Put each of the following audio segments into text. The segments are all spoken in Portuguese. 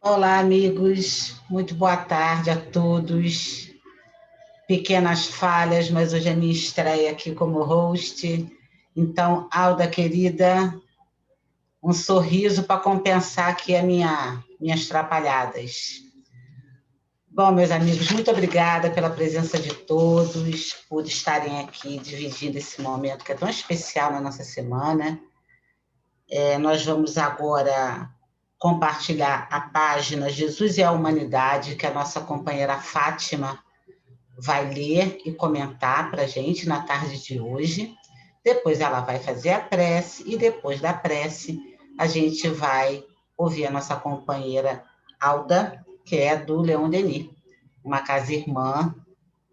Olá, amigos. Muito boa tarde a todos. Pequenas falhas, mas hoje é minha estreia aqui como host. Então, Alda, querida, um sorriso para compensar aqui minhas trapalhadas. Bom, meus amigos, muito obrigada pela presença de todos, por estarem aqui dividindo esse momento que é tão especial na nossa semana. Nós vamos agora compartilhar a página Jesus e a Humanidade, que a nossa companheira Fátima vai ler e comentar para a gente na tarde de hoje. Depois ela vai fazer a prece e depois da prece a gente vai ouvir a nossa companheira Alda, que é do Leon Denis, uma casa irmã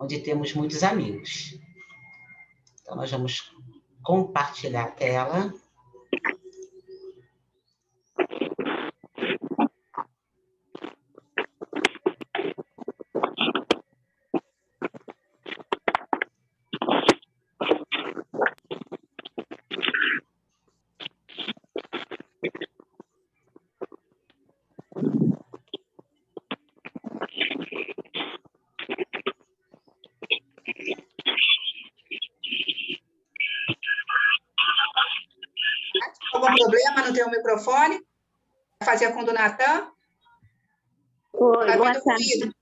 onde temos muitos amigos. Então nós vamos compartilhar a tela. Algum problema no teu microfone? Vai fazer com o do Natan? Oi, Tá boa vindo tarde. ruído.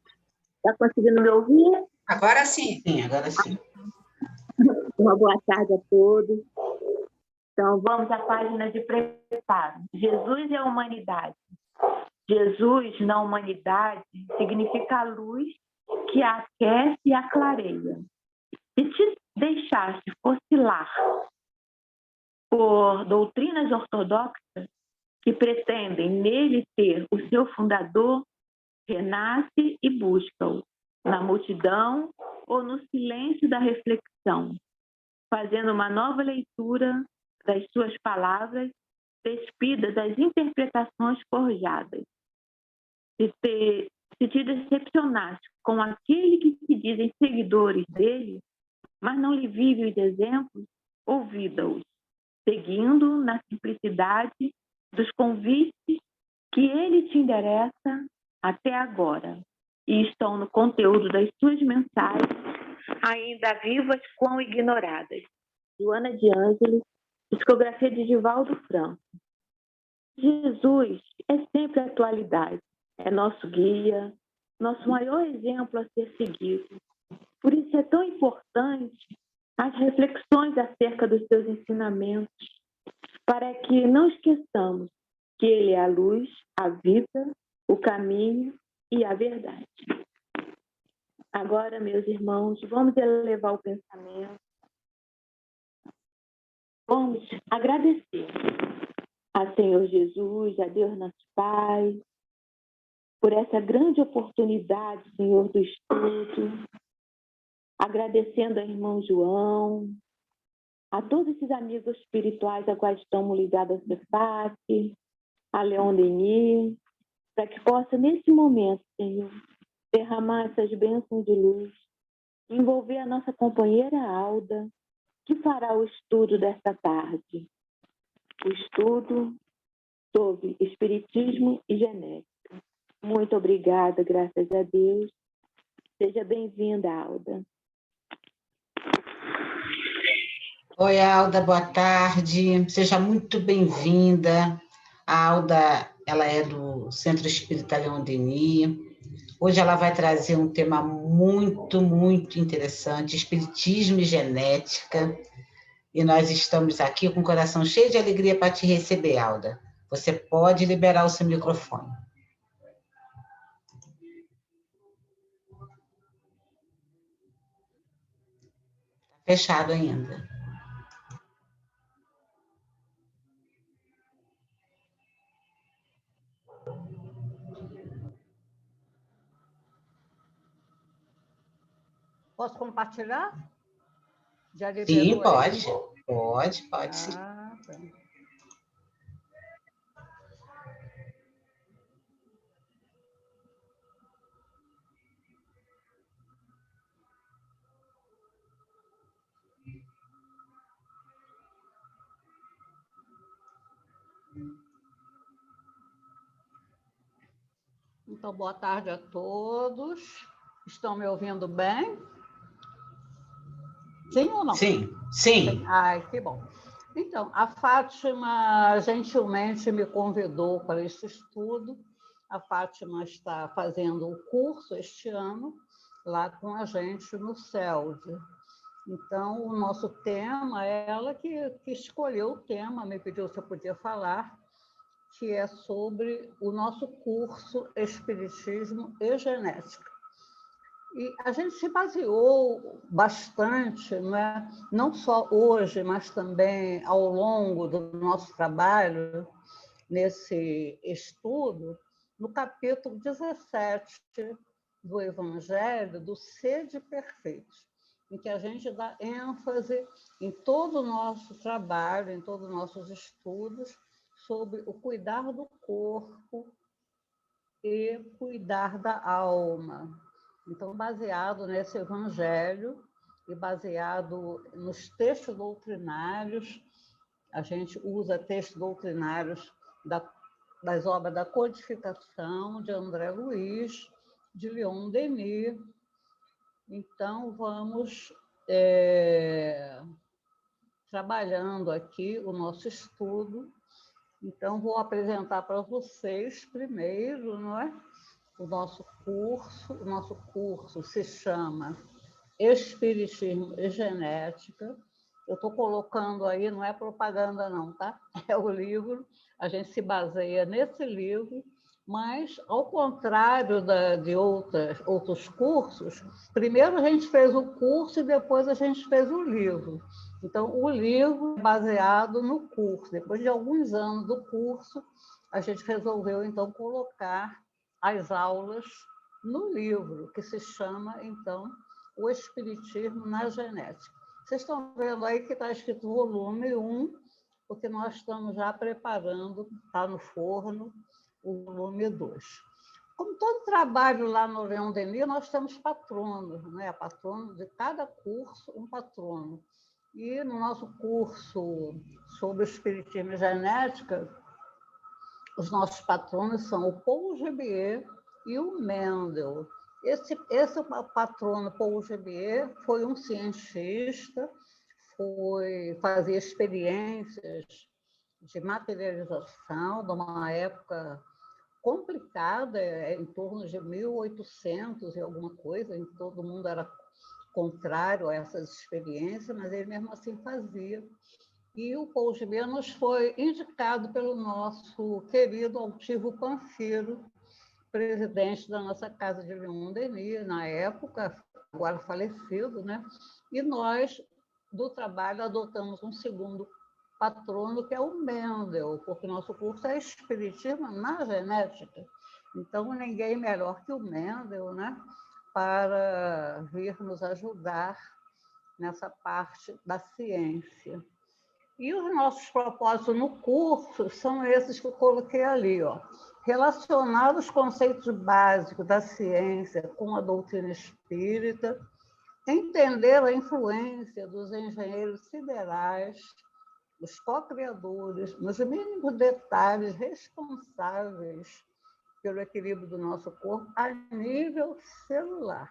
Está conseguindo me ouvir? Agora sim. Sim, agora sim. Uma boa tarde a todos. Então, vamos à página de preparo. Jesus e a humanidade. Jesus na humanidade significa a luz que a aquece e a clareia. Se te deixaste oscilar por doutrinas ortodoxas que pretendem nele ser o seu fundador, renasce e busca-o na multidão ou no silêncio da reflexão, fazendo uma nova leitura das suas palavras, despidas das interpretações forjadas. Se te decepcionaste com aquele que se dizem seguidores dele, mas não lhe vive os exemplos, ouvida-os, seguindo na simplicidade dos convites que ele te endereça até agora e estão no conteúdo das suas mensagens, ainda vivas quão ignoradas. Joana de Ângeles, psicografia de Divaldo Franco. Jesus é sempre atualidade, é nosso guia, nosso maior exemplo a ser seguido. Por isso é tão importante as reflexões acerca dos seus ensinamentos, para que não esqueçamos que ele é a luz, a vida, o caminho e a verdade. Agora, meus irmãos, vamos elevar o pensamento. Vamos agradecer a Senhor Jesus, a Deus nosso Pai, por essa grande oportunidade, Senhor, do estudo. Agradecendo ao irmão João, a todos esses amigos espirituais a quais estamos ligados ao CEFAC, a Leon Denis, para que possa, nesse momento, Senhor, derramar essas bênçãos de luz, envolver a nossa companheira Alda, que fará o estudo desta tarde. O estudo sobre Espiritismo e Genética. Muito obrigada, graças a Deus. Seja bem-vinda, Alda. Oi, Alda, boa tarde. Seja muito bem-vinda. A Alda, ela é do Centro Espírita Leon Denis. Hoje ela vai trazer um tema muito, muito interessante, Espiritismo e Genética. E nós estamos aqui com o coração cheio de alegria para te receber, Alda. Você pode liberar o seu microfone. Fechado ainda. Posso compartilhar? Já Sim, liberou aí? Pode sim. Tá. Então, boa tarde a todos. Estão me ouvindo bem? Sim ou não? Sim, sim. Ai, que bom. Então, a Fátima gentilmente me convidou para este estudo. A Fátima está fazendo o curso este ano, lá com a gente no CELD. Então, o nosso tema, ela que escolheu o tema, me pediu se eu podia falar, que é sobre o nosso curso Espiritismo e Genética. E a gente se baseou bastante, não só hoje, mas também ao longo do nosso trabalho, nesse estudo, no capítulo 17 do Evangelho, do Sede Perfeitos, em que a gente dá ênfase em todo o nosso trabalho, em todos os nossos estudos, sobre o cuidar do corpo e cuidar da alma. Então, baseado nesse evangelho e baseado nos textos doutrinários, a gente usa textos doutrinários das obras da Codificação, de André Luiz, de Leon Denis. Então, vamos trabalhando aqui o nosso estudo. Então, vou apresentar para vocês primeiro, não é? O nosso curso. O nosso curso se chama Espiritismo e Genética. Eu estou colocando aí, não é propaganda não, tá? É o livro, a gente se baseia nesse livro, mas, ao contrário de outros cursos, primeiro a gente fez o curso e depois a gente fez o livro. Então, o livro é baseado no curso. Depois de alguns anos do curso, a gente resolveu, então, colocar as aulas no livro, que se chama, então, O Espiritismo na Genética. Vocês estão vendo aí que está escrito volume 1, porque nós estamos já preparando, está no forno, o volume 2. Como todo trabalho lá no Leon Denis, nós temos patronos, né? Patrono de cada curso, um patrono. E no nosso curso sobre o Espiritismo e Genética, os nossos patronos são o Paul Gebier e o Mendel. Esse patrono, Paul Gebier, foi um cientista, fazia experiências de materialização de uma época complicada, em torno de 1800 e alguma coisa, em que todo mundo era contrário a essas experiências, mas ele mesmo assim fazia. E o Paul Gebier nos foi indicado pelo nosso querido Altivo Panfiro, presidente da nossa Casa de Leon Denis, na época, agora falecido, né? E nós, do trabalho, adotamos um segundo patrono, que é o Mendel, porque nosso curso é Espiritismo na Genética. Então, ninguém melhor que o Mendel, né? Para vir nos ajudar nessa parte da ciência. E os nossos propósitos no curso são esses que eu coloquei ali, ó. Relacionar os conceitos básicos da ciência com a doutrina espírita, entender a influência dos engenheiros siderais, os co-criadores, nos mínimos detalhes responsáveis pelo equilíbrio do nosso corpo a nível celular.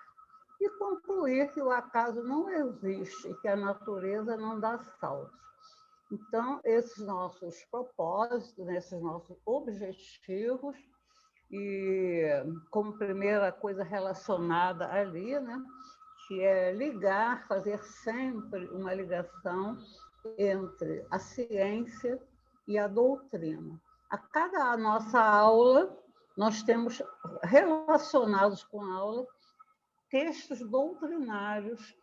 E concluir que o acaso não existe e que a natureza não dá saltos. Então, esses nossos propósitos, esses nossos objetivos, e como primeira coisa relacionada ali, né, que é ligar, fazer sempre uma ligação entre a ciência e a doutrina. A cada nossa aula, nós temos relacionados com a aula textos doutrinários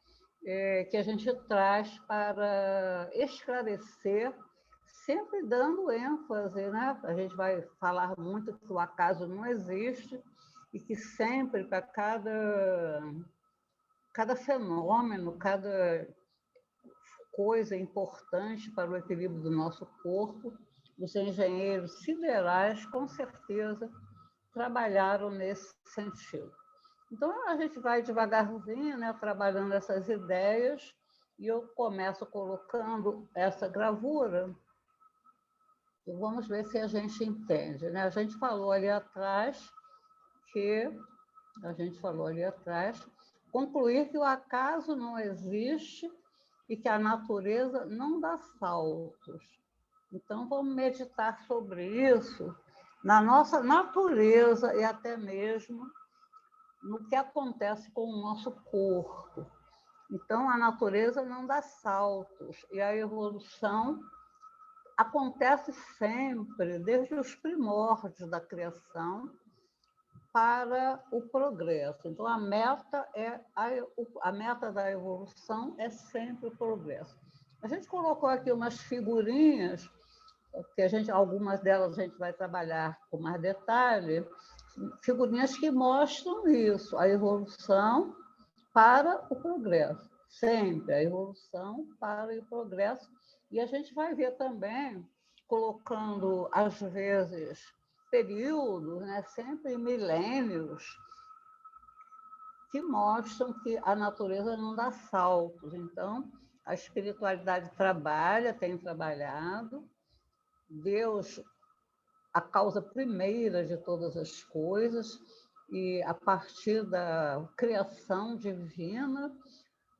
que a gente traz para esclarecer, sempre dando ênfase, né? A gente vai falar muito que o acaso não existe e que sempre, para cada fenômeno, cada coisa importante para o equilíbrio do nosso corpo, os engenheiros siderais, com certeza, trabalharam nesse sentido. Então, a gente vai devagarzinho, né, trabalhando essas ideias, e eu começo colocando essa gravura, e vamos ver se a gente entende, né? A gente falou ali atrás que a gente falou ali atrás, concluir que o acaso não existe e que a natureza não dá saltos. Então, vamos meditar sobre isso na nossa natureza e até mesmo no que acontece com o nosso corpo. Então, a natureza não dá saltos e a evolução acontece sempre, desde os primórdios da criação, para o progresso. Então, a meta da evolução é sempre o progresso. A gente colocou aqui umas figurinhas, que algumas delas a gente vai trabalhar com mais detalhe, figurinhas que mostram isso, a evolução para o progresso. Sempre a evolução para o progresso. E a gente vai ver também, colocando, às vezes, períodos, né, sempre milênios, que mostram que a natureza não dá saltos. Então, a espiritualidade tem trabalhado, Deus, a causa primeira de todas as coisas, e a partir da criação divina,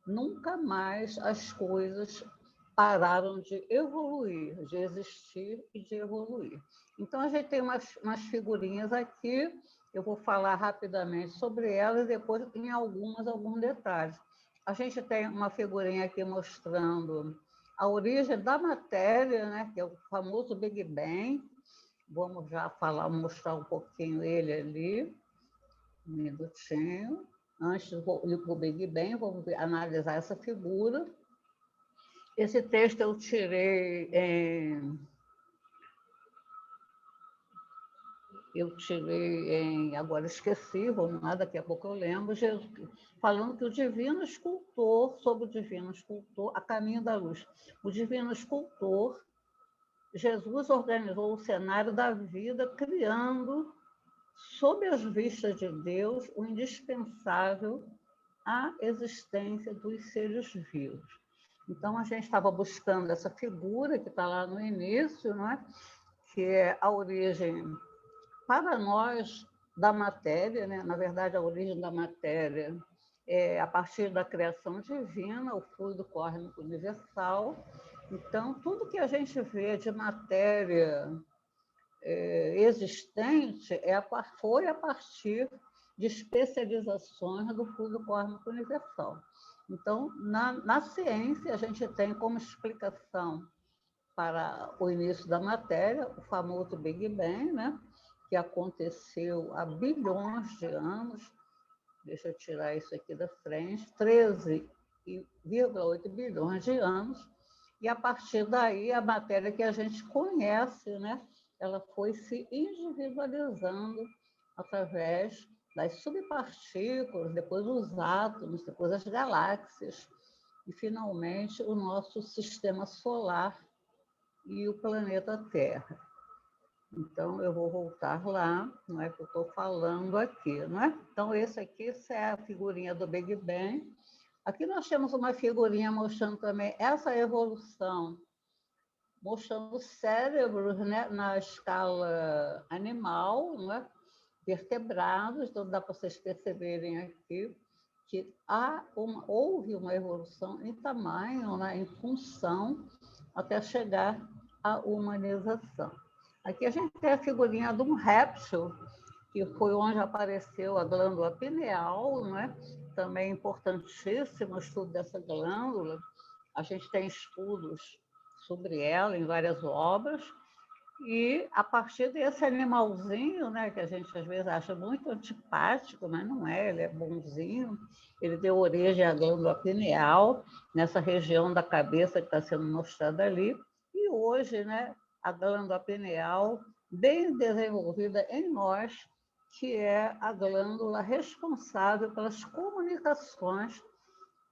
nunca mais as coisas pararam de evoluir, de existir e de evoluir. Então, a gente tem umas figurinhas aqui, eu vou falar rapidamente sobre elas e depois em alguns detalhes. A gente tem uma figurinha aqui mostrando a origem da matéria, né, que é o famoso Big Bang. Vamos já mostrar um pouquinho ele ali, um minutinho. Antes de ir para o Big Bang, vamos analisar essa figura. Esse texto eu tirei agora esqueci, vamos lá, daqui a pouco eu lembro, falando que o divino escultor, sobre o divino escultor, a caminho da luz, o divino escultor, Jesus organizou o cenário da vida, criando, sob as vistas de Deus, o indispensável à existência dos seres vivos. Então, a gente estava buscando essa figura que está lá no início, não é? Que é a origem, para nós, da matéria, né? Na verdade, a origem da matéria é a partir da criação divina, o fluido cósmico universal. Então, tudo que a gente vê de matéria existente foi a partir de especializações do fluido cósmico universal. Então, na ciência, a gente tem como explicação para o início da matéria o famoso Big Bang, né? Que aconteceu há bilhões de anos. Deixa eu tirar isso aqui da frente, 13,8 bilhões de anos, e a partir daí a matéria que a gente conhece, né, ela foi se individualizando através das subpartículas, depois os átomos, depois as galáxias, e finalmente o nosso sistema solar e o planeta Terra. Então, eu vou voltar lá, não é que eu estou falando aqui, não é? Então, essa é a figurinha do Big Bang. Aqui nós temos uma figurinha mostrando também essa evolução, mostrando cérebros, né, na escala animal, não é? Vertebrados, então dá para vocês perceberem aqui que houve uma evolução em tamanho, né, em função, até chegar à humanização. Aqui a gente tem a figurinha de um réptil, que foi onde apareceu a glândula pineal, né? Também importantíssimo o estudo dessa glândula. A gente tem estudos sobre ela em várias obras, e a partir desse animalzinho, né, que a gente às vezes acha muito antipático, mas não é, ele é bonzinho, ele deu origem à glândula pineal, nessa região da cabeça que está sendo mostrada ali, e hoje, né, a glândula pineal bem desenvolvida em nós, que é a glândula responsável pelas comunicações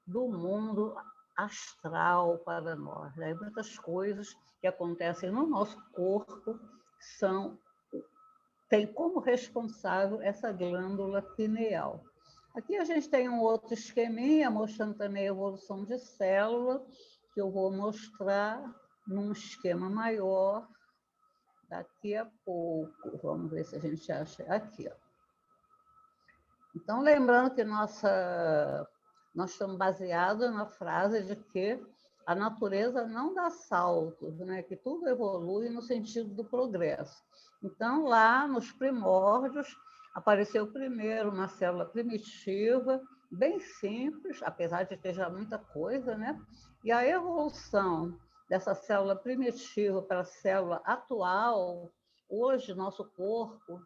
do mundo astral para nós. Né? Muitas coisas que acontecem no nosso corpo tem como responsável essa glândula pineal. Aqui a gente tem um outro esqueminha mostrando também a evolução de célula, que eu vou mostrar num esquema maior daqui a pouco. Vamos ver se a gente acha aqui. Ó. Então, lembrando que nós estamos baseados na frase de que a natureza não dá saltos, né? Que tudo evolui no sentido do progresso. Então, lá nos primórdios, apareceu primeiro uma célula primitiva, bem simples, apesar de ter já muita coisa, né? E a evolução dessa célula primitiva para a célula atual, hoje, nosso corpo,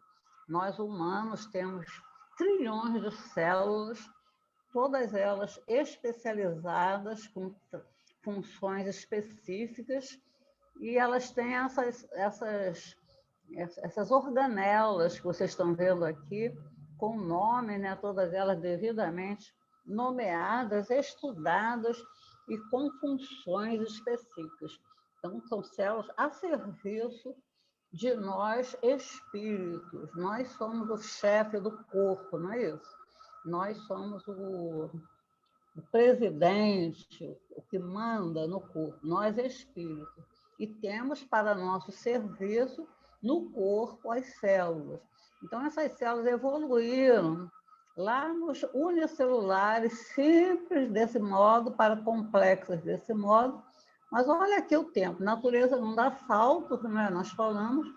nós humanos temos trilhões de células, todas elas especializadas, com funções específicas, e elas têm essas organelas que vocês estão vendo aqui, com nome, né? Todas elas devidamente nomeadas, estudadas e com funções específicas. Então, são células a serviço de nós espíritos. Nós somos o chefe do corpo, não é isso? Nós somos o presidente, o que manda no corpo, nós espíritos. E temos para nosso serviço no corpo as células. Então, essas células evoluíram lá nos unicelulares, simples desse modo, para complexas desse modo. Mas olha aqui o tempo, a natureza não dá saltos, né? Nós falamos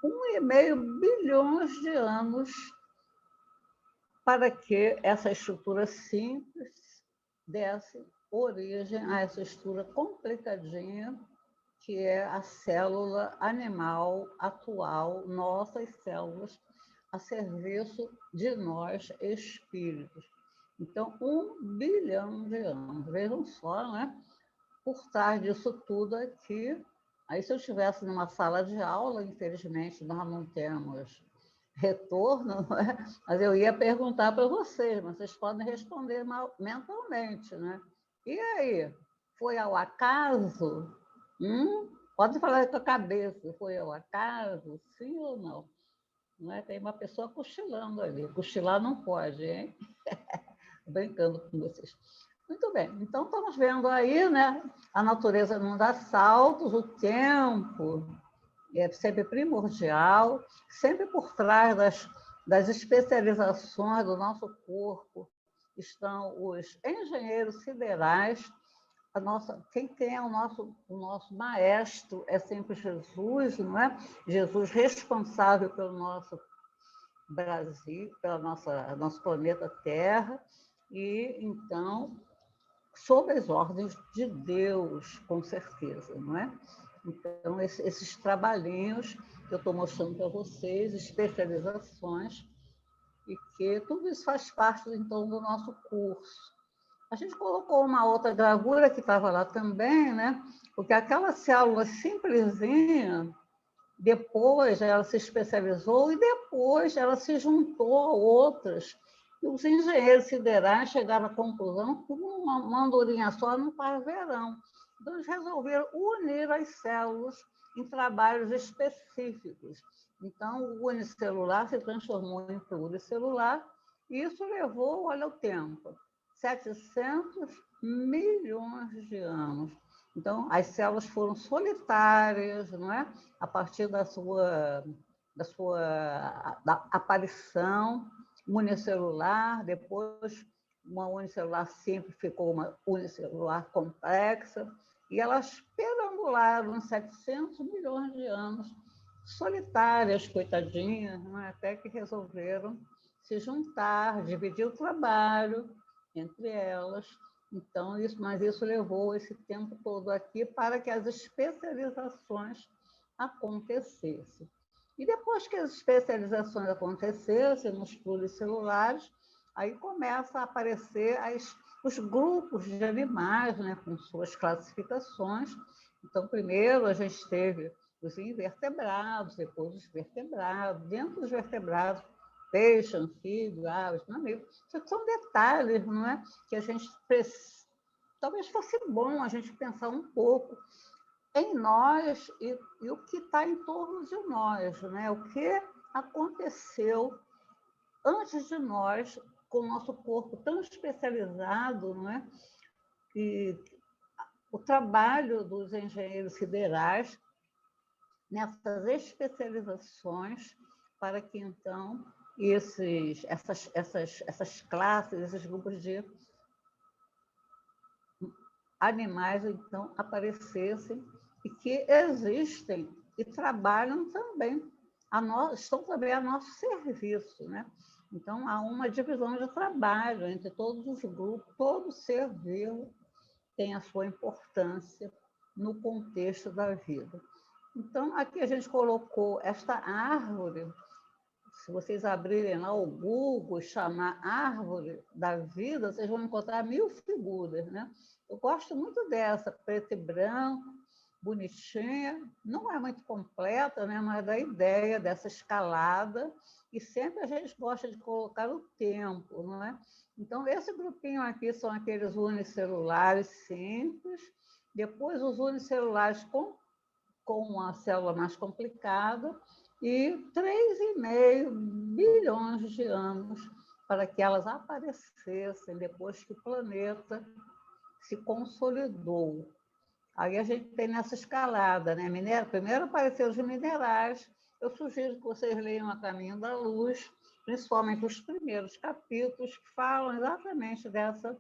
1,5 bilhões de anos para que essa estrutura simples desse origem a essa estrutura complicadinha, que é a célula animal atual, nossas células, a serviço de nós espíritos. Então, 1 bilhão de anos. Vejam só, né? Por trás disso tudo aqui, aí se eu estivesse numa sala de aula, infelizmente nós não temos retorno, não é? Mas eu ia perguntar para vocês, mas vocês podem responder mentalmente, né? E aí, foi ao acaso? Pode falar com a cabeça, foi ao acaso? Sim ou não? Não é? Tem uma pessoa cochilando ali. Cochilar não pode, hein? Brincando com vocês. Muito bem, então estamos vendo aí, né? A natureza não dá saltos, o tempo é sempre primordial, sempre por trás das especializações do nosso corpo estão os engenheiros siderais. Quem é o nosso maestro é sempre Jesus, não é? Jesus responsável pelo nosso Brasil, pelo nosso planeta Terra, e então sob as ordens de Deus, com certeza, não é? Então, esses trabalhinhos que eu estou mostrando para vocês, especializações, e que tudo isso faz parte, então, do nosso curso. A gente colocou uma outra gravura que estava lá também, né? Porque aquela célula simplesinha, depois ela se especializou e depois ela se juntou a outras. E os engenheiros siderais chegaram à conclusão que uma andorinha só não faz verão. Então, eles resolveram unir as células em trabalhos específicos. Então, o unicelular se transformou em pluricelular, e isso levou, olha o tempo, 700 milhões de anos. Então, as células foram solitárias, não é? A partir da aparição unicelular, depois uma unicelular simples ficou uma unicelular complexa, e elas perambularam 700 milhões de anos, solitárias, coitadinhas, não é? Até que resolveram se juntar, dividir o trabalho entre elas. Então, mas isso levou esse tempo todo aqui para que as especializações acontecessem. E depois que as especializações acontecessem nos pluricelulares, aí começa a aparecer os grupos de animais, né, com suas classificações. Então, primeiro a gente teve os invertebrados, depois os vertebrados. Dentro dos vertebrados, peixe, anfíbio, aves, mamíferos. São detalhes, não é? Que a gente talvez fosse bom a gente pensar um pouco em nós e o que está em torno de nós, né? O que aconteceu antes de nós, com o nosso corpo tão especializado, não é? E o trabalho dos engenheiros siderais nessas especializações para que, então, essas classes, esses grupos de animais, então, aparecessem e que existem e trabalham também, estão também a nosso serviço, né? Então, há uma divisão de trabalho entre todos os grupos, todo ser vivo tem a sua importância no contexto da vida. Então, aqui a gente colocou esta árvore. Se vocês abrirem lá o Google, chamar árvore da vida, vocês vão encontrar 1000 figuras, né? Eu gosto muito dessa, preto e branco, bonitinha, não é muito completa, né? Mas da ideia dessa escalada, e sempre a gente gosta de colocar o tempo, não é? Então, esse grupinho aqui são aqueles unicelulares simples, depois os unicelulares com uma célula mais complicada, e 3,5 bilhões de anos para que elas aparecessem depois que o planeta se consolidou. Aí a gente tem nessa escalada, né? Primeiro apareceram os minerais. Eu sugiro que vocês leiam A Caminho da Luz, principalmente os primeiros capítulos, que falam exatamente dessa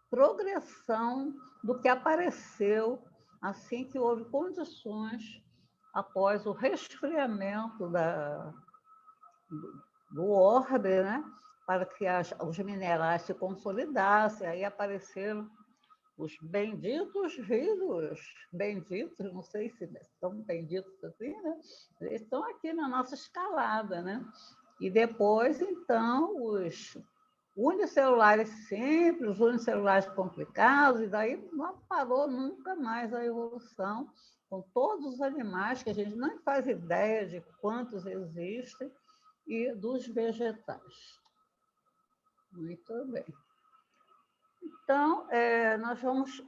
progressão do que apareceu assim que houve condições após o resfriamento do orbe, né? Para que os minerais se consolidassem. Aí apareceram os benditos rios, benditos, não sei se são benditos assim, né? Eles estão aqui na nossa escalada, né? E depois, então, os unicelulares simples, os unicelulares complicados, e daí não parou nunca mais a evolução, com todos os animais, que a gente não faz ideia de quantos existem, e dos vegetais. Muito bem. Então, nós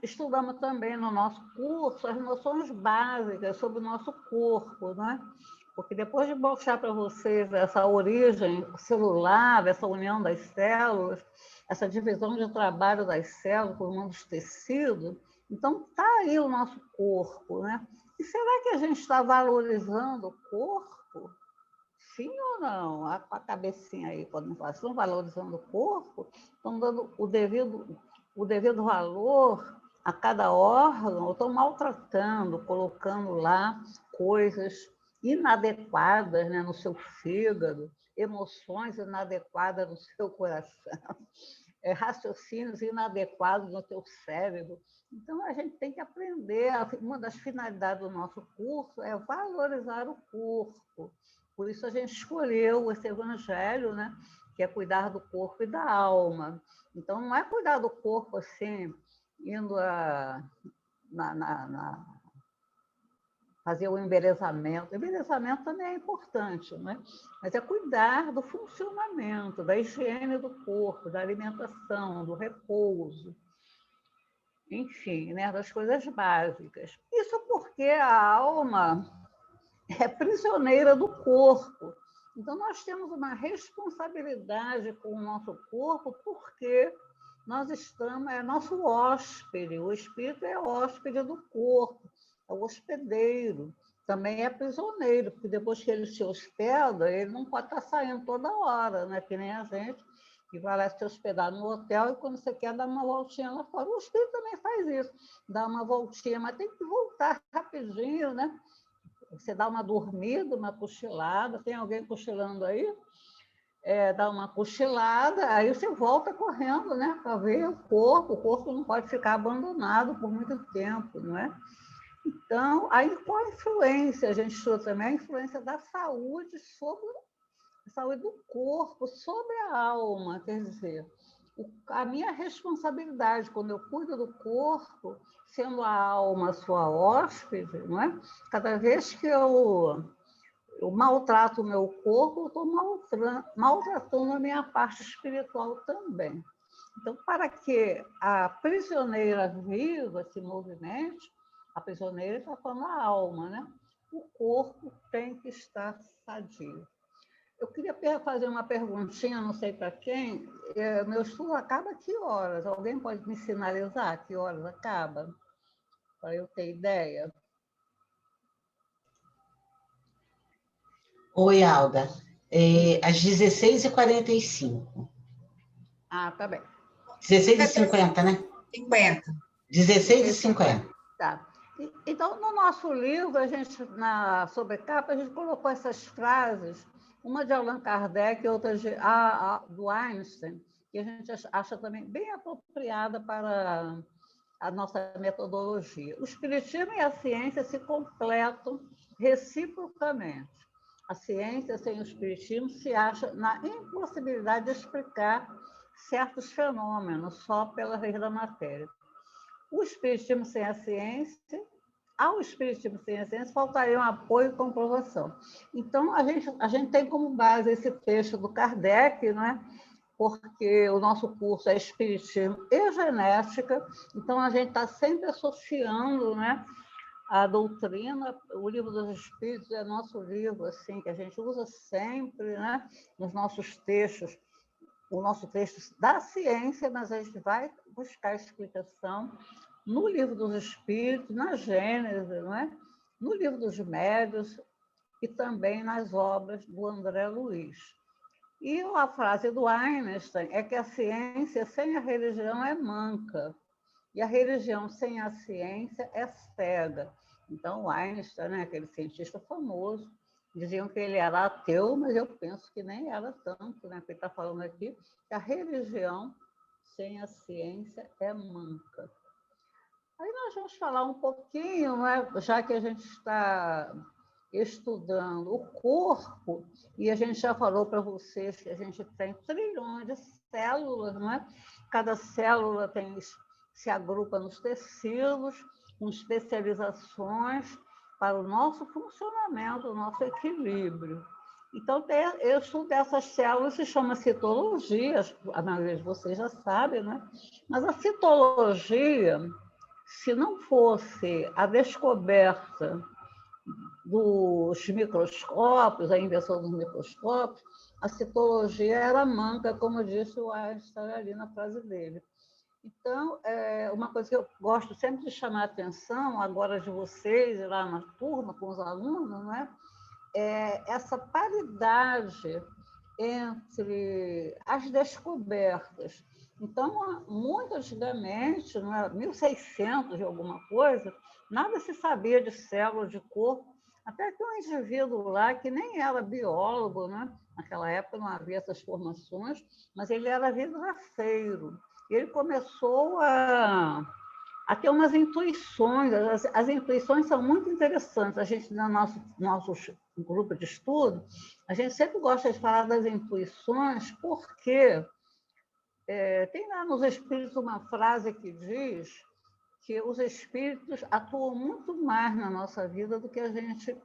estudamos também no nosso curso as noções básicas sobre o nosso corpo, não é? Porque depois de mostrar para vocês essa origem celular, essa união das células, essa divisão de trabalho das células formando os tecidos, então está aí o nosso corpo, né? E será que a gente está valorizando o corpo? Sim ou não? A cabecinha aí, podem falar, estão valorizando o corpo, estão dando o devido valor a cada órgão, ou estão maltratando, colocando lá coisas inadequadas, né, no seu fígado, emoções inadequadas no seu coração, raciocínios inadequados no teu cérebro. Então, a gente tem que aprender, uma das finalidades do nosso curso é valorizar o corpo. Por isso a gente escolheu esse evangelho, né, que é cuidar do corpo e da alma. Então, não é cuidar do corpo assim, indo fazer o embelezamento. O embelezamento também é importante, né? Mas é cuidar do funcionamento, da higiene do corpo, da alimentação, do repouso, enfim, né? Das coisas básicas. Isso porque a alma é prisioneira do corpo. Então, nós temos uma responsabilidade com o nosso corpo, porque nós estamos, é nosso hóspede, o espírito é hóspede do corpo, é o hospedeiro, também é prisioneiro, porque depois que ele se hospeda, ele não pode estar saindo toda hora, né? Que nem a gente, que vai lá se hospedar no hotel e quando você quer dar uma voltinha lá fora. O espírito também faz isso, dá uma voltinha, mas tem que voltar rapidinho, né? Você dá uma dormida, uma cochilada, tem alguém cochilando aí? Dá uma cochilada, aí você volta correndo, né, para ver o corpo não pode ficar abandonado por muito tempo, não é? Então, aí qual a influência? A gente estuda também a influência da saúde sobre a saúde do corpo, sobre a alma, quer dizer, a minha responsabilidade quando eu cuido do corpo, sendo a alma sua hóspede, não é? Cada vez que eu maltrato o meu corpo, eu estou maltratando a minha parte espiritual também. Então, para que a prisioneira viva se movimente, a prisioneira está falando a alma, né? O corpo tem que estar sadio. Eu queria fazer uma perguntinha, não sei para quem. Meu estudo acaba a que horas? Alguém pode me sinalizar a que horas acaba? Para eu ter ideia. Oi, Alda. às 16h45. Ah, tá bem. 16h50, né? 50. 16h50. Tá. Então, no nosso livro, a gente, na sobrecapa, a gente colocou essas frases, uma de Allan Kardec e outra do Einstein, que a gente acha também bem apropriada para a nossa metodologia. O espiritismo e a ciência se completam reciprocamente. A ciência sem o espiritismo se acha na impossibilidade de explicar certos fenômenos só pela lei da matéria. O espiritismo sem a ciência, ao espiritismo sem a ciência, faltaria um apoio e comprovação. Então, a gente tem como base esse texto do Kardec, não é? Porque o nosso curso é Espiritismo e Genética, então a gente está sempre associando, né, a doutrina. O Livro dos Espíritos é nosso livro, assim, que a gente usa sempre, né, nos nossos textos, o nosso texto da ciência, mas a gente vai buscar explicação no Livro dos Espíritos, na Gênese, não é? No Livro dos Médiuns e também nas obras do André Luiz. E a frase do Einstein é que a ciência sem a religião é manca, e a religião sem a ciência é cega. Então, o Einstein, né, aquele cientista famoso, diziam que ele era ateu, mas eu penso que nem era tanto, né? Porque ele está falando aqui que a religião sem a ciência é manca. Aí nós vamos falar um pouquinho, né, já que a gente está estudando o corpo, e a gente já falou para vocês que a gente tem trilhões de células, não é? Cada célula se agrupa nos tecidos, com especializações para o nosso funcionamento, o nosso equilíbrio. Então, eu estudo essas células, se chama citologia, a maioria de vocês já sabe, né? Mas a citologia, se não fosse a descoberta dos microscópios, a invenção dos microscópios, a citologia era manca, como disse o Einstein ali na frase dele. Então, uma coisa que eu gosto sempre de chamar a atenção, agora de vocês, lá na turma, com os alunos, né, é essa paridade entre as descobertas. Então, muito antigamente, 1600 de alguma coisa, nada se sabia de células de corpo, até que um indivíduo lá, que nem era biólogo, né? Naquela época não havia essas formações, mas ele era vidraceiro. E ele começou a ter umas intuições. As intuições são muito interessantes. A gente, no nosso grupo de estudo, a gente sempre gosta de falar das intuições, porque tem lá nos Espíritos uma frase que diz que os Espíritos atuam muito mais na nossa vida do que a gente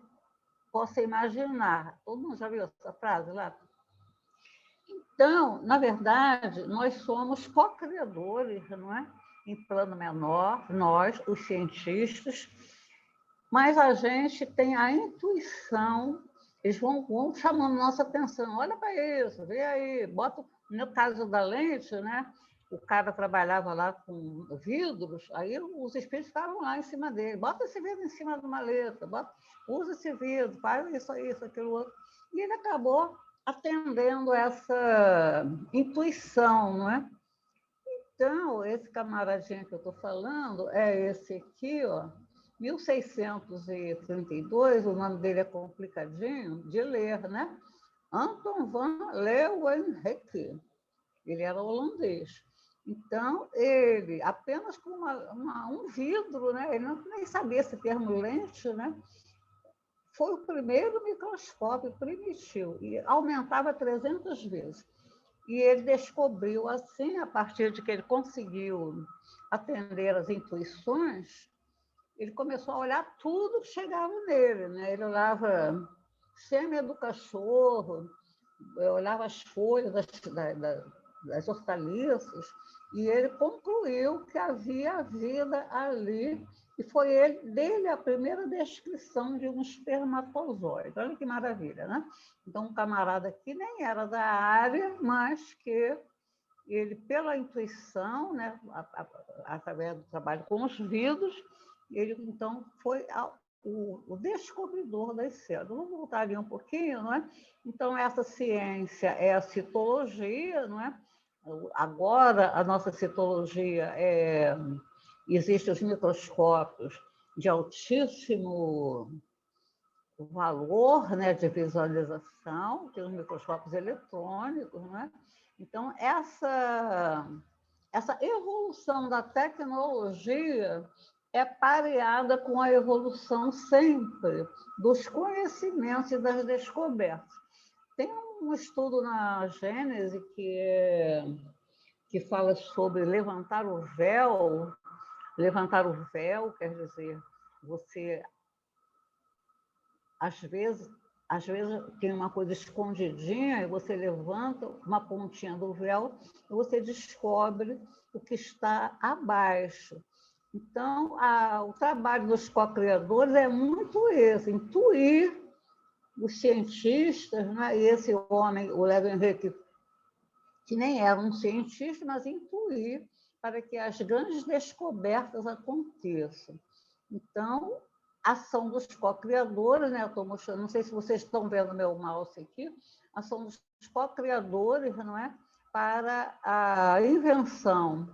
possa imaginar. Todo mundo já viu essa frase lá? Então, na verdade, nós somos co-criadores, não é? Em plano menor, nós, os cientistas, mas a gente tem a intuição, eles vão chamando nossa atenção, olha para isso, vê aí, bota, no caso da lente, né? O cara trabalhava lá com vidros, aí os espíritos ficavam lá em cima dele, bota esse vidro em cima de uma maleta, usa esse vidro, faz isso, aquilo outro. E ele acabou atendendo essa intuição, não é? Então, esse camaradinho que eu estou falando é esse aqui, ó, 1632, o nome dele é complicadinho de ler, né? Anton van Leeuwenhoek. Ele era holandês. Então, ele, apenas com um vidro, né? Ele nem sabia esse termo lente, né? Foi o primeiro microscópio primitivo e aumentava 300 vezes. E ele descobriu assim, a partir de que ele conseguiu atender as intuições, ele começou a olhar tudo que chegava nele, né? Ele olhava sêmen do cachorro, olhava as folhas das hortaliças, e ele concluiu que havia vida ali, e foi dele a primeira descrição de um espermatozoide. Olha que maravilha, né? Então, um camarada que nem era da área, mas que ele, pela intuição, né, através do trabalho com os vidros, ele, então, foi o descobridor das células. Vamos voltar ali um pouquinho, não é? Então, essa ciência é a citologia, não é? Agora, a nossa citologia existem os microscópios de altíssimo valor, né, de visualização, tem os microscópios eletrônicos, né? Então, essa evolução da tecnologia é pareada com a evolução sempre dos conhecimentos e das descobertas. Tem um estudo na Gênese que fala sobre levantar o véu. Levantar o véu quer dizer, você, às vezes tem uma coisa escondidinha e você levanta uma pontinha do véu e você descobre o que está abaixo. Então, o trabalho dos co-criadores é muito esse, intuir os cientistas, né? E esse homem, o Leeuwenhoek, que nem era um cientista, mas intuir para que as grandes descobertas aconteçam. Então, a ação dos co-criadores, né? Eu estou mostrando, não sei se vocês estão vendo meu mouse aqui, a ação dos co-criadores, não é? Para a invenção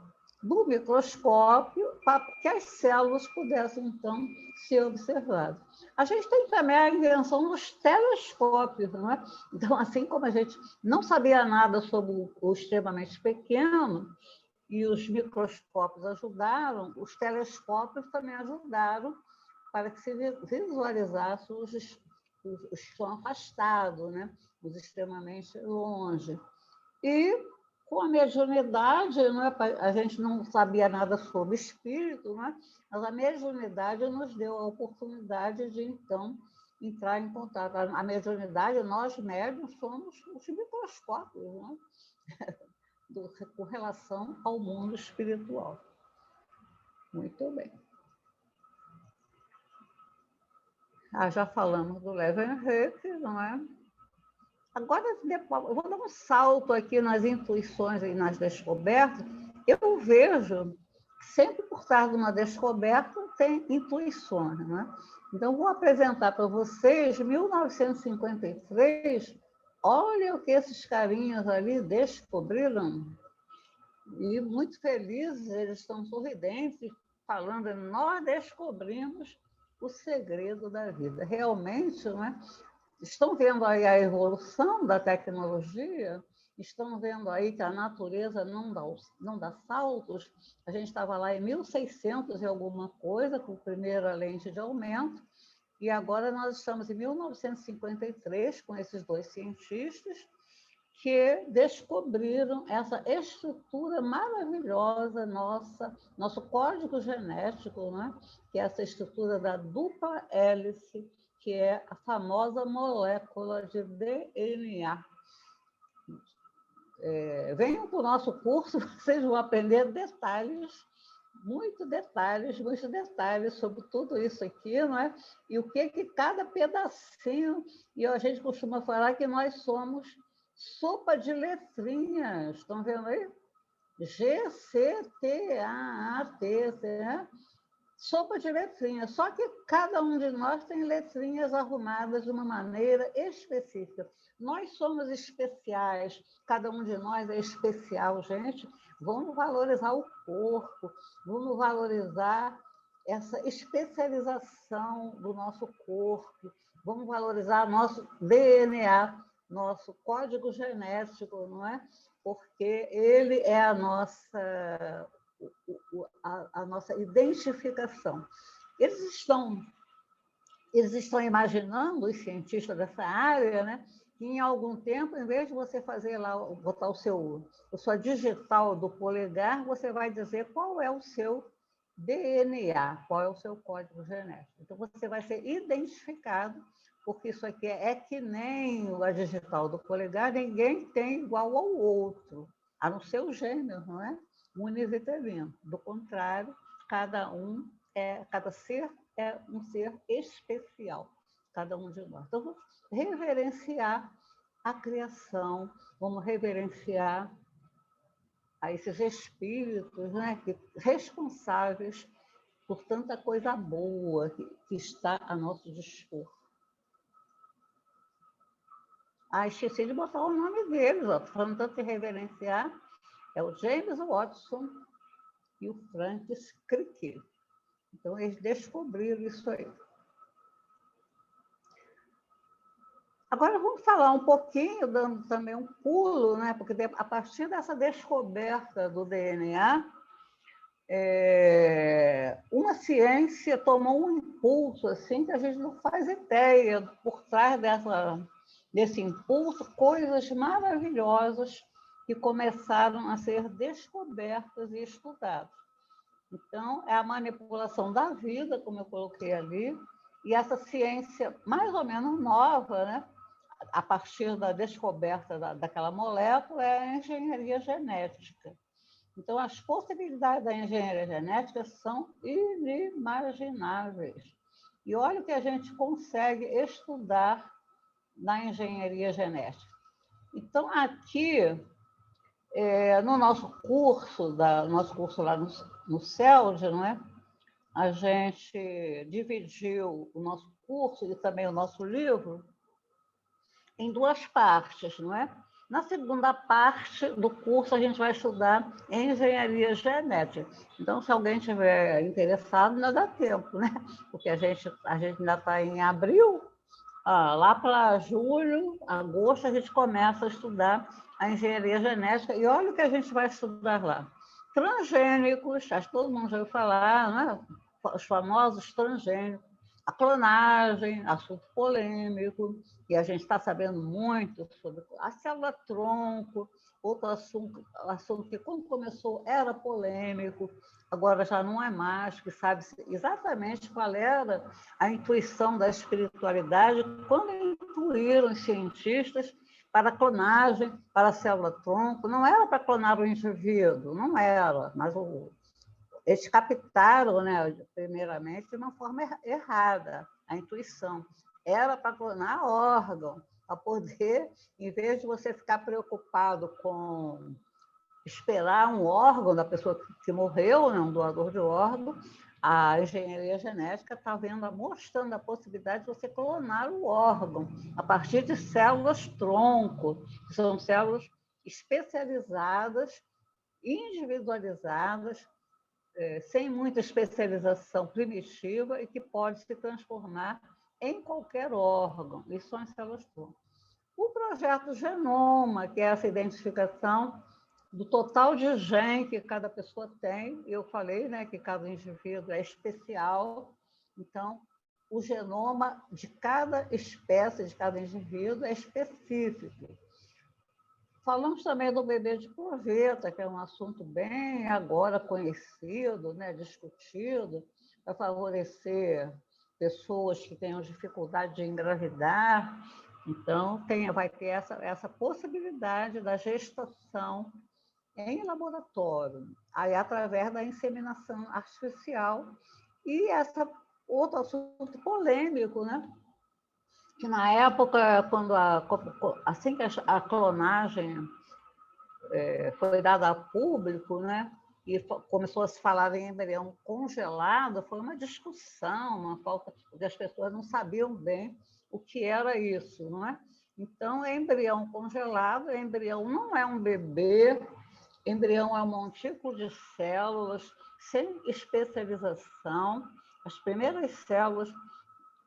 do microscópio, para que as células pudessem, então, ser observadas. A gente tem também a invenção dos telescópios, não é? Então, assim como a gente não sabia nada sobre o extremamente pequeno, e os microscópios ajudaram, os telescópios também ajudaram para que se visualizasse os que estão afastados, né? Os extremamente longe. E com a mediunidade, né? A gente não sabia nada sobre espírito, né? Mas a mediunidade nos deu a oportunidade de, então, entrar em contato. A mediunidade, nós médiuns, somos os microscópios, né? Com relação ao mundo espiritual. Muito bem. Já falamos do Leeuwenhoek, não é? Agora, eu vou dar um salto aqui nas intuições e nas descobertas. Eu vejo que sempre por trás de uma descoberta tem intuições, né? Então, vou apresentar para vocês 1953. Olha o que esses carinhas ali descobriram. E muito felizes, eles estão sorridentes, falando, nós descobrimos o segredo da vida. Realmente, né? Estão vendo aí a evolução da tecnologia, estão vendo aí que a natureza não dá saltos. A gente estava lá em 1600 e alguma coisa, com a primeira lente de aumento, e agora nós estamos em 1953, com esses dois cientistas, que descobriram essa estrutura maravilhosa nosso código genético, né? Que é essa estrutura da dupla hélice, que é a famosa molécula de DNA. Venham para o nosso curso, vocês vão aprender muitos detalhes sobre tudo isso aqui, não é? E o que cada pedacinho, e a gente costuma falar que nós somos sopa de letrinhas, estão vendo aí? G, C, T, A, T, né? Sopa de letrinhas, só que cada um de nós tem letrinhas arrumadas de uma maneira específica. Nós somos especiais, cada um de nós é especial, gente. Vamos valorizar o corpo, vamos valorizar essa especialização do nosso corpo, vamos valorizar nosso DNA, nosso código genético, não é? Porque ele é a nossa identificação. Eles estão imaginando, os cientistas dessa área, né, que em algum tempo, em vez de você fazer lá, botar a sua digital do polegar, você vai dizer qual é o seu DNA, qual é o seu código genético. Então, você vai ser identificado, porque isso aqui é que nem a digital do polegar, ninguém tem igual ao outro, a não ser o gênero, não é? Univitelino. Do contrário, cada ser é um ser especial, cada um de nós. Então, vamos reverenciar a criação, vamos reverenciar a esses espíritos, né, responsáveis por tanta coisa boa que está a nosso dispor. Esqueci de botar o nome deles, estou falando tanto de reverenciar. É o James Watson e o Francis Crick. Então, eles descobriram isso aí. Agora, vamos falar um pouquinho, dando também um pulo, né? Porque a partir dessa descoberta do DNA, uma ciência tomou um impulso assim, que a gente não faz ideia. Por trás desse impulso, coisas maravilhosas que começaram a ser descobertas e estudadas. Então, é a manipulação da vida, como eu coloquei ali, e essa ciência mais ou menos nova, né? A partir da descoberta daquela molécula, é a engenharia genética. Então, as possibilidades da engenharia genética são inimagináveis. E olha o que a gente consegue estudar na engenharia genética. Então, aqui, no nosso curso lá no CELD, não é? A gente dividiu o nosso curso e também o nosso livro em duas partes, não é? Na segunda parte do curso, a gente vai estudar engenharia genética. Então, se alguém estiver interessado, ainda dá tempo, né? Porque a gente ainda está em abril, lá para julho, agosto, a gente começa a estudar a engenharia genética. E olha o que a gente vai estudar lá. Transgênicos, acho que todo mundo já ouviu falar, né? Os famosos transgênicos. A clonagem, assunto polêmico, e a gente está sabendo muito sobre a célula-tronco, outro assunto que, quando começou, era polêmico, agora já não é mais, que sabe exatamente qual era a intuição da espiritualidade, quando intuíram os cientistas para a clonagem, para a célula-tronco. Não era para clonar o indivíduo, não era, mas eles captaram, né, primeiramente, de uma forma errada, a intuição. Era para clonar órgão, para poder, em vez de você ficar preocupado com esperar um órgão da pessoa que morreu, né, um doador de órgão, a engenharia genética está mostrando a possibilidade de você clonar o órgão a partir de células-tronco, que são células especializadas, individualizadas, sem muita especialização primitiva e que pode se transformar em qualquer órgão. Isso são as células-tronco. O projeto Genoma, que é essa identificação do total de gene que cada pessoa tem, eu falei, né, que cada indivíduo é especial, então o genoma de cada espécie, de cada indivíduo é específico. Falamos também do bebê de proveta, que é um assunto bem agora conhecido, né, discutido, para favorecer pessoas que tenham dificuldade de engravidar. Então, vai ter essa possibilidade da gestação em laboratório, aí através da inseminação artificial. E outro assunto polêmico, né? Que na época, assim que a clonagem foi dada a público, né, e começou a se falar em embrião congelado, foi uma discussão, uma falta, porque as pessoas não sabiam bem o que era isso, não é? Então, embrião congelado, embrião não é um bebê, embrião é um montículo de células sem especialização. As primeiras células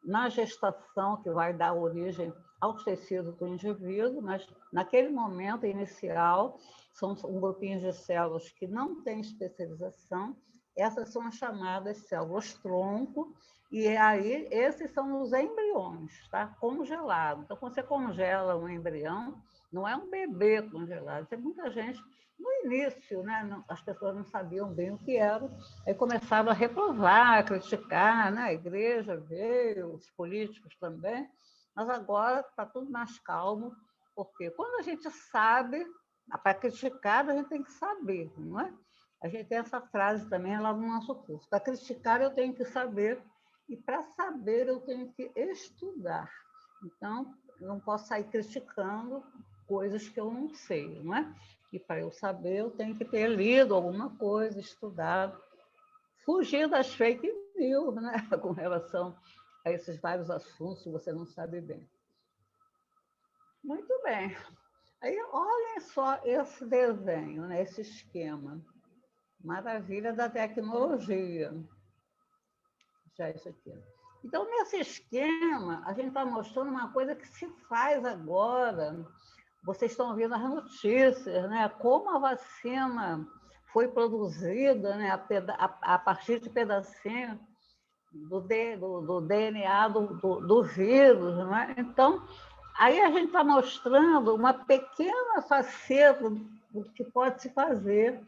na gestação, que vai dar origem aos tecidos do indivíduo, mas naquele momento inicial, são um grupinho de células que não tem especialização, essas são as chamadas células-tronco, e aí esses são os embriões, tá? Congelado. Então, quando você congela um embrião, não é um bebê congelado, tem muita gente. No início, né, as pessoas não sabiam bem o que era, aí começaram a reprovar, a criticar, né? A igreja veio, os políticos também, mas agora está tudo mais calmo, porque quando a gente sabe, para criticar, a gente tem que saber, não é? A gente tem essa frase também lá no nosso curso: para criticar eu tenho que saber, e para saber eu tenho que estudar. Então, eu não posso sair criticando coisas que eu não sei, não é? E para eu saber, eu tenho que ter lido alguma coisa, estudado, fugir das fake news, né? Com relação a esses vários assuntos que você não sabe bem. Muito bem. Aí, olhem só esse desenho, né? Esse esquema. Maravilha da tecnologia. Já isso aqui. Então, nesse esquema, a gente está mostrando uma coisa que se faz agora. Vocês estão vendo as notícias, né? Como a vacina foi produzida, né? A partir de pedacinho do DNA do vírus, né? Então, aí a gente está mostrando uma pequena faceta do que pode se fazer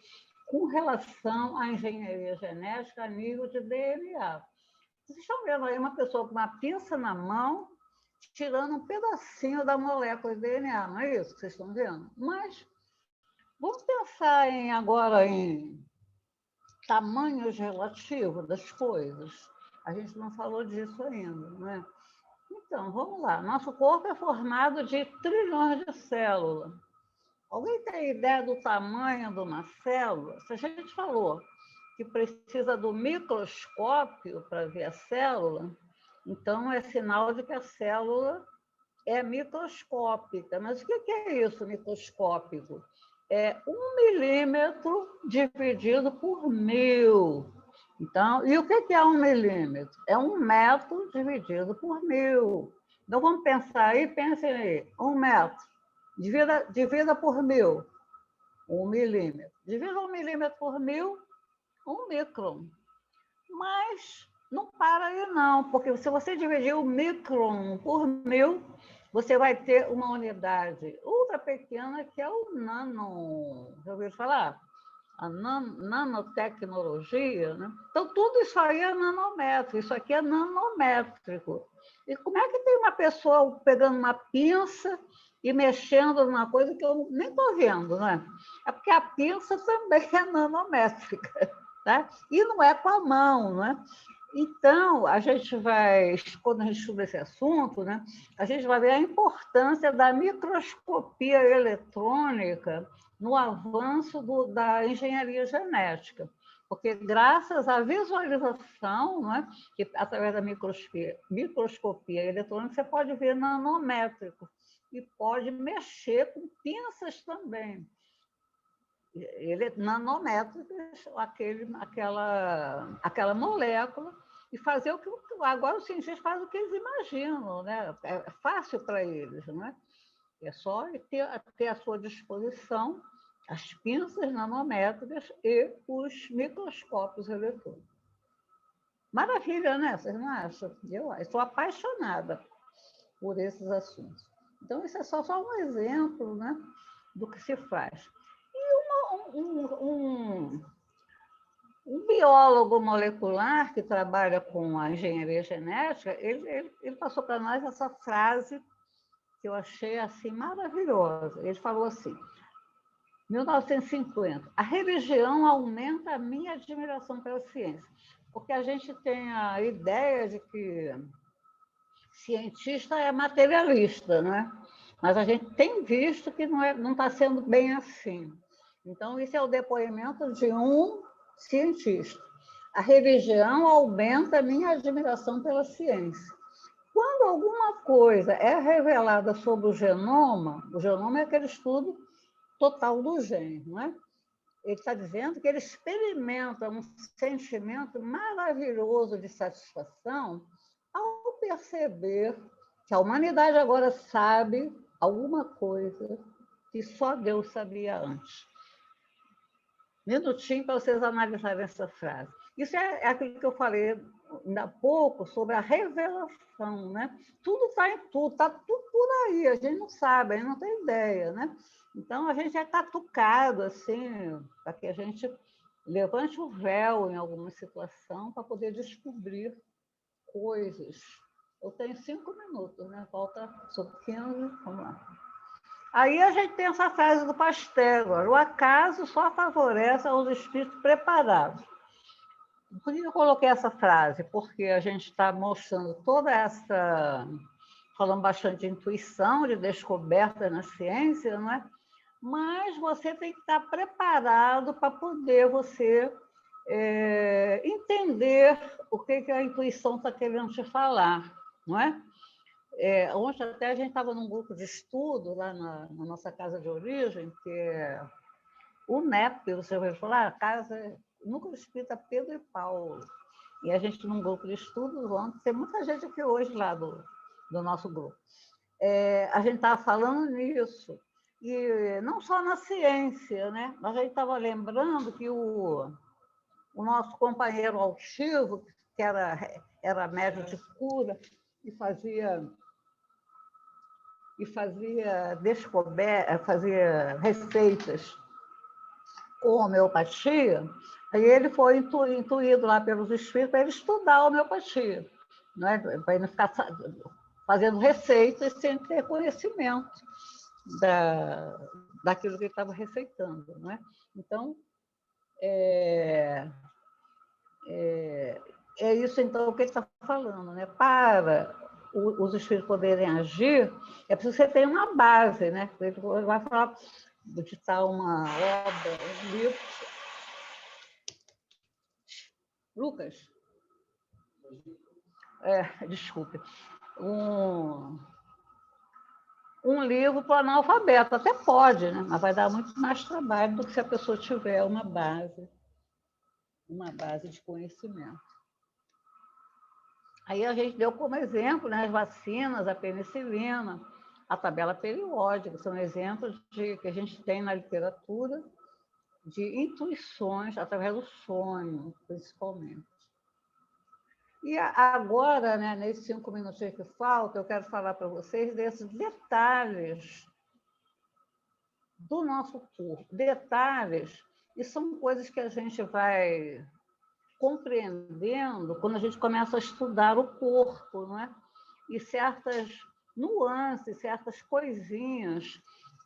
com relação à engenharia genética a nível de DNA. Vocês estão vendo aí uma pessoa com uma pinça na mão, tirando um pedacinho da molécula de DNA, não é isso que vocês estão vendo? Mas vamos pensar agora em tamanhos relativos das coisas. A gente não falou disso ainda, não é? Então, vamos lá. Nosso corpo é formado de trilhões de células. Alguém tem ideia do tamanho de uma célula? Se a gente falou que precisa do microscópio para ver a célula, então é sinal de que a célula é microscópica. Mas o que é isso, microscópico? É 1 milímetro dividido por 1000. Então, e o que é 1 milímetro? É 1 metro dividido por 1000. Então, vamos pensar aí, pensem aí. 1 metro, divida por 1000. 1 milímetro. Divida 1 milímetro por 1000, 1 micron. Mas não para aí, não, porque se você dividir o micron por 1000, você vai ter uma unidade ultra pequena, que é o nano. Já ouviu falar? A nanotecnologia, né? Então, tudo isso aí é nanômetro, isso aqui é nanométrico. E como é que tem uma pessoa pegando uma pinça e mexendo numa coisa que eu nem estou vendo, né? É porque a pinça também é nanométrica, tá? E não é com a mão, né? Então, a gente vai, quando a gente estuda esse assunto, né, a gente vai ver a importância da microscopia eletrônica no avanço da engenharia genética, porque graças à visualização, né, que através da microscopia eletrônica, você pode ver nanométrico e pode mexer com pinças também. Nanométricas, aquela molécula, e fazer o que agora os cientistas fazem o que eles imaginam, né? É fácil para eles, né? É só ter à sua disposição as pinças nanométricas e os microscópios eletrônicos. Maravilha, né? Vocês não acham? Eu sou apaixonada por esses assuntos. Então, isso é só um exemplo, né, do que se faz. Um biólogo molecular que trabalha com a engenharia genética, ele passou para nós essa frase que eu achei assim maravilhosa. Ele falou assim, 1950, a religião aumenta a minha admiração pela ciência, porque a gente tem a ideia de que cientista é materialista, né? Mas a gente tem visto que não está sendo bem assim. Então, isso é o depoimento de um cientista. A religião aumenta a minha admiração pela ciência. Quando alguma coisa é revelada sobre o genoma é aquele estudo total do gene, não é? Ele está dizendo que ele experimenta um sentimento maravilhoso de satisfação ao perceber que a humanidade agora sabe alguma coisa que só Deus sabia antes. Minutinho para vocês analisarem essa frase. Isso é aquilo que eu falei ainda há pouco sobre a revelação, né? Tudo está em tudo, está tudo por aí, a gente não sabe, a gente não tem ideia, né? Então, a gente já está tocado, assim, para que a gente levante o véu em alguma situação para poder descobrir coisas. Eu tenho 5 minutos, né? Falta só 15, vamos lá. Aí a gente tem essa frase do Pasteur, o acaso só favorece aos espíritos preparados. Por que eu coloquei essa frase? Porque a gente está mostrando toda essa... Falando bastante de intuição, de descoberta na ciência, não é? Mas você tem que estar preparado para poder você entender o que a intuição está querendo te falar, não é? Ontem até a gente estava num grupo de estudo lá na nossa casa de origem, que é o NEP, você vai falar, a casa Núcleo Espírita Pedro e Paulo. E a gente, num grupo de estudos ontem, tem muita gente aqui hoje lá do nosso grupo. A gente estava falando nisso, e não só na ciência, né? Mas a gente estava lembrando que o nosso companheiro altivo, que era médium de cura e fazia receitas com homeopatia, aí ele foi intuído lá pelos espíritos para ele estudar a homeopatia, não é? Para ele não ficar fazendo receitas sem ter conhecimento daquilo que ele estava receitando, não é? Então, é isso, então, o que ele está falando, né? Para os espíritos poderem agir, é preciso que você tenha uma base, né? Ele vai falar de tal uma obra, um livro. Lucas? Desculpe. Um livro para o analfabeto, até pode, né? Mas vai dar muito mais trabalho do que se a pessoa tiver uma base de conhecimento. Aí a gente deu como exemplo, né, as vacinas, a penicilina, a tabela periódica, são exemplos que a gente tem na literatura de intuições através do sonho, principalmente. E agora, né, nesses 5 minutinhos que faltam, eu quero falar para vocês desses detalhes do nosso corpo. Detalhes, e são coisas que a gente vai compreendendo quando a gente começa a estudar o corpo, não é? E certas nuances, certas coisinhas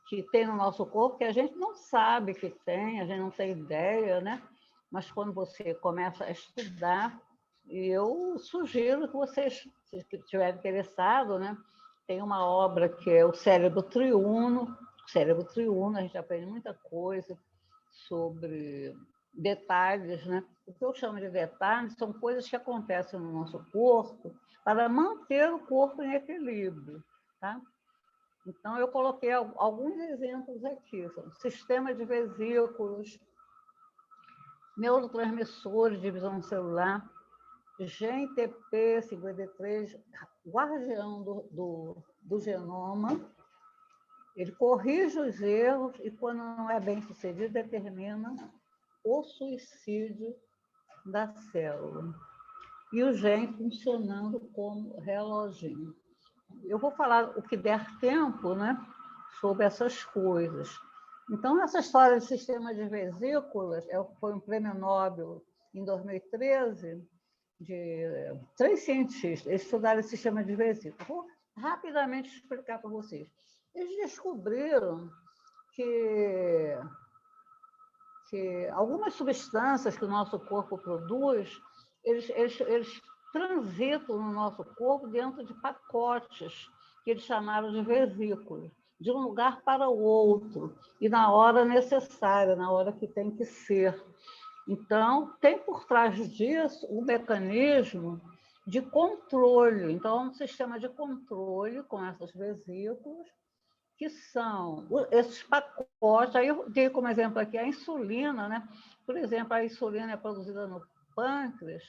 que tem no nosso corpo que a gente não sabe que tem, a gente não tem ideia, né? Mas quando você começa a estudar, eu sugiro que vocês, se estiverem interessados, né? Tem uma obra que é o Cérebro Triuno. O Cérebro Triuno, a gente aprende muita coisa sobre detalhes, né? O que eu chamo de detalhes são coisas que acontecem no nosso corpo para manter o corpo em equilíbrio, tá? Então, eu coloquei alguns exemplos aqui. São sistema de vesículos, neurotransmissores de visão celular, GNTP53, guardião do genoma. Ele corrige os erros e, quando não é bem sucedido, determina o suicídio da célula. E o gene funcionando como reloginho. Eu vou falar o que der tempo, né, sobre essas coisas. Então, essa história de sistema de vesículas foi um prêmio Nobel em 2013 de 3 cientistas. Eles estudaram esse sistema de vesículas. Vou rapidamente explicar para vocês. Eles descobriram que algumas substâncias que o nosso corpo produz, eles transitam no nosso corpo dentro de pacotes, que eles chamaram de vesículas, de um lugar para o outro, e na hora necessária, na hora que tem que ser. Então, tem por trás disso um mecanismo de controle. Então, é um sistema de controle com essas vesículas, que são esses pacotes. Aí eu dei como exemplo aqui a insulina, né? Por exemplo, a insulina é produzida no pâncreas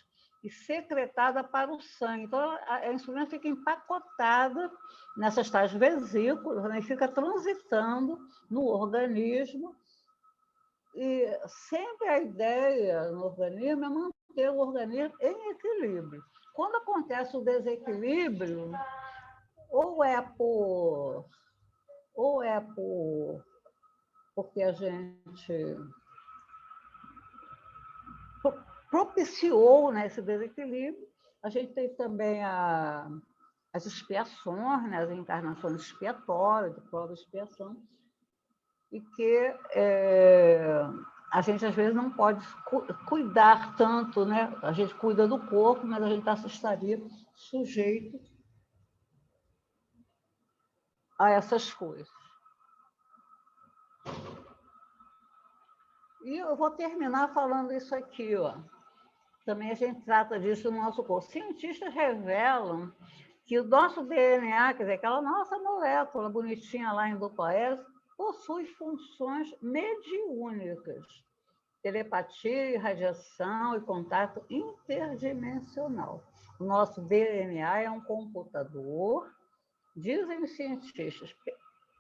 e secretada para o sangue. Então, a insulina fica empacotada nessas tais vesículas, né? E fica transitando no organismo. E sempre a ideia no organismo é manter o organismo em equilíbrio. Quando acontece o desequilíbrio, ou é porque a gente propiciou, né, esse desequilíbrio. A gente tem também as expiações, né, as encarnações expiatórias, de prova de expiação, e que a gente, às vezes, não pode cuidar tanto, né? A gente cuida do corpo, mas a gente estaria sujeito a essas coisas. E eu vou terminar falando isso aqui, ó. Também a gente trata disso no nosso curso. Cientistas revelam que o nosso DNA, quer dizer, aquela nossa molécula bonitinha lá em dupla hélice, possui funções mediúnicas. Telepatia, radiação e contato interdimensional. O nosso DNA é um computador, dizem os cientistas.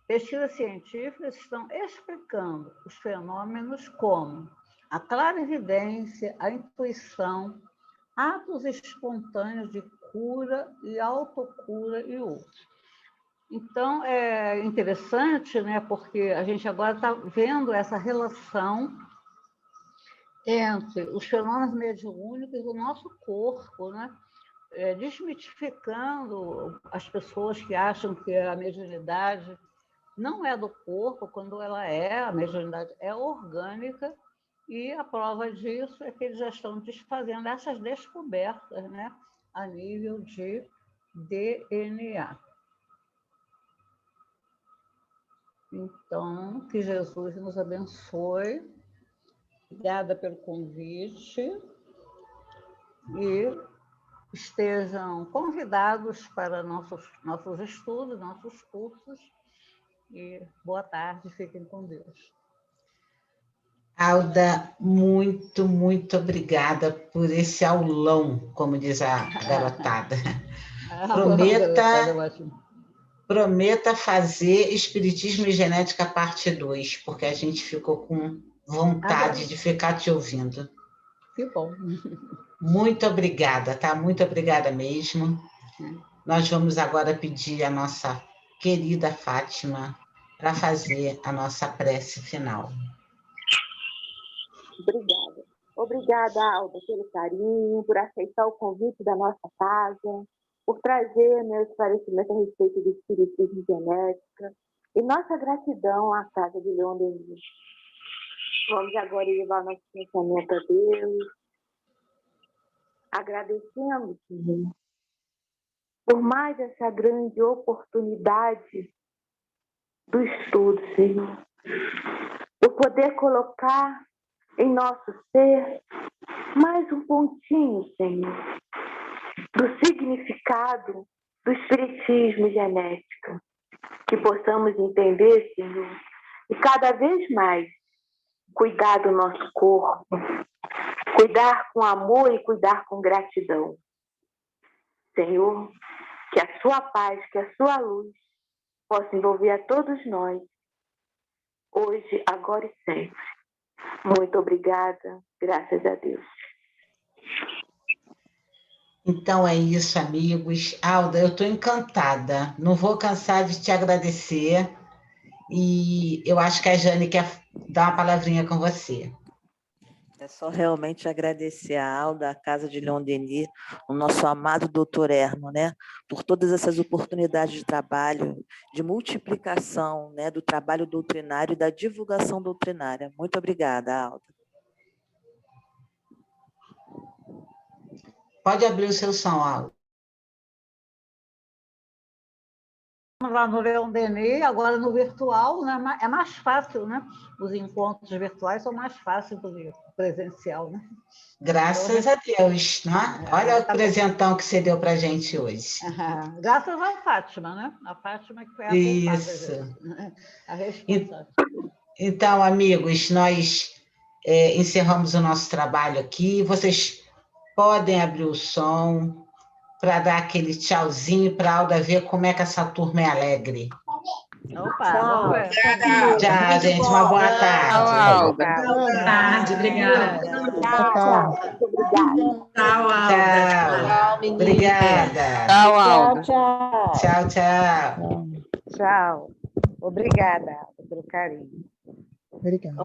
Pesquisas científicas estão explicando os fenômenos como a clarividência, a intuição, atos espontâneos de cura e autocura e outros. Então, é interessante, né, porque a gente agora está vendo essa relação entre os fenômenos mediúnicos e o nosso corpo, né? Desmitificando as pessoas que acham que a mediunidade não é do corpo, quando ela a mediunidade é orgânica, e a prova disso é que eles já estão fazendo essas descobertas, né, a nível de DNA. Então, que Jesus nos abençoe. Obrigada pelo convite e estejam convidados para nossos estudos, nossos cursos. E boa tarde, fiquem com Deus. Alda, muito, muito obrigada por esse aulão, como diz a garotada. Prometa fazer Espiritismo e Genética parte 2, porque a gente ficou com vontade de ficar te ouvindo. Que bom. Muito obrigada, tá? Muito obrigada mesmo. Nós vamos agora pedir a nossa querida Fátima para fazer a nossa prece final. Obrigada. Obrigada, Alda, pelo carinho, por aceitar o convite da nossa casa, por trazer meu esclarecimento a respeito do Espiritismo e Genética, e nossa gratidão à Casa de Leon Denis. Vamos agora levar nosso pensamento a Deus, agradecendo, Senhor, por mais essa grande oportunidade do estudo, Senhor, por poder colocar em nosso ser mais um pontinho, Senhor, do significado do Espiritismo e Genética, que possamos entender, Senhor, e cada vez mais cuidar do nosso corpo, cuidar com amor e cuidar com gratidão. Senhor, que a sua paz, que a sua luz possa envolver a todos nós, hoje, agora e sempre. Muito obrigada, graças a Deus. Então é isso, amigos. Alda, eu estou encantada. Não vou cansar de te agradecer. E eu acho que a Jane quer dar uma palavrinha com você. É só realmente agradecer a Alda, a Casa de Leon Denis, o nosso amado doutor Erno, né, por todas essas oportunidades de trabalho, de multiplicação, né, do trabalho doutrinário e da divulgação doutrinária. Muito obrigada, Alda. Pode abrir o seu som, Alda. Lá no Leon Denis, agora no virtual, né? É mais fácil, né? Os encontros virtuais são mais fáceis do que o presencial, né? Graças a Deus, né? Olha o presentão que você deu para a gente hoje. Graças à Fátima, né? A Fátima que foi a Isso. Culpada, a responsável. Então, amigos, nós encerramos o nosso trabalho aqui. Vocês podem abrir o som para dar aquele tchauzinho para a Alda ver como é que essa turma é alegre. Opa, tchau, gente. Uma boa tarde. Boa tarde, obrigada. Tchau. Tchau, Alda. Tchau. Obrigada. Tchau, Alda. Tchau, tchau. Tchau. Obrigada, Alda, pelo carinho. Obrigada.